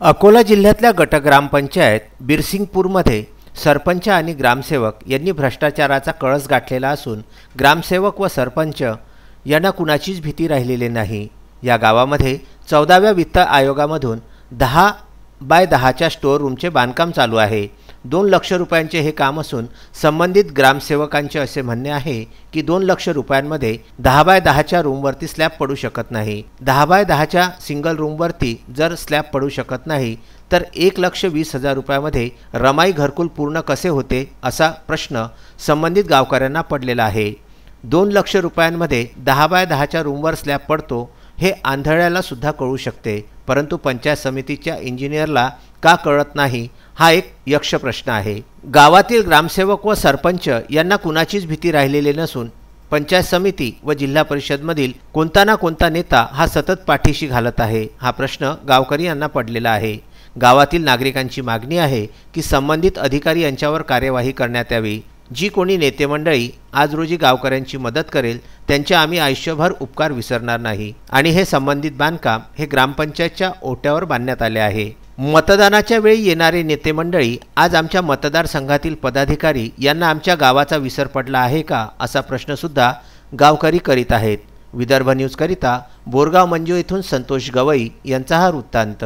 अकोला जिल्ह्यातल्या गटग्रामपंचायत बिरसिंगपूरमध्ये सरपंच आणि ग्रामसेवक यांनी भ्रष्टाचाराचा कळस गाठलेला असून ग्रामसेवक व सरपंच यांना कुणाचीच भीती राहिलेली नाही। या गावामध्ये 14व्या वित्त आयोगामधून 10x10च्या स्टोअर रूमचे बांधकाम चालू आहे। 2 लाख रुपयांचे हे काम असून संबंधित ग्रामसेवकांचे असे म्हणणे आहे की 2 लाख रुपयांमध्ये 10x10च्या रूमवरती स्लॅब पडू शकत नाही। 10x10च्या सिंगल रूमवरती जर स्लॅब पडू शकत नाही तर 1,20,000 रुपयामध्ये रमाई घरकुल पूर्ण कसे होते असा प्रश्न संबंधित गावकऱ्यांना पडलेला आहे। 2 लाख रुपयांमध्ये 10x10च्या रूमवर स्लॅब पडतो हे आंधळ्याला सुद्धा कळू शकते, परंतु पंचायत समितीच्या इंजिनियरला का कळत नाही हा एक यक्ष प्रश्न आहे। गावातील ग्रामसेवक व सरपंच यांना कुणाचीच भीती राहिलेली नसून पंचायत समिती व जिल्हा परिषदमधील कोणता ना कोणता नेता हा सतत पाठीशी घालत आहे। हा प्रश्न गावकरी यांना पडलेला आहे। गावातील नागरिकांची मागणी आहे की संबंधित अधिकारी यांच्यावर कार्यवाही करण्यात यावी। जी कोणी नेते मंडळी आज रोजी गावकऱ्यांची मदत करेल त्यांचे आम्ही आयुष्यभर उपकार विसरणार नाही आणि हे संबंधित बांधकाम हे ग्रामपंचायतच्या ओट्यावर बांधण्यात आले आहे। मतदानाच्या वेळी येणारे नेते मंडळी आज आमच्या मतदारसंघातील पदाधिकारी यांना आमच्या गावाचा विसर पडला आहे का असा प्रश्नसुद्धा गावकरी करीत आहेत। विदर्भ न्यूज करिता बोरगाव मंजू येथून संतोष गवई यांचा हा वृत्तांत।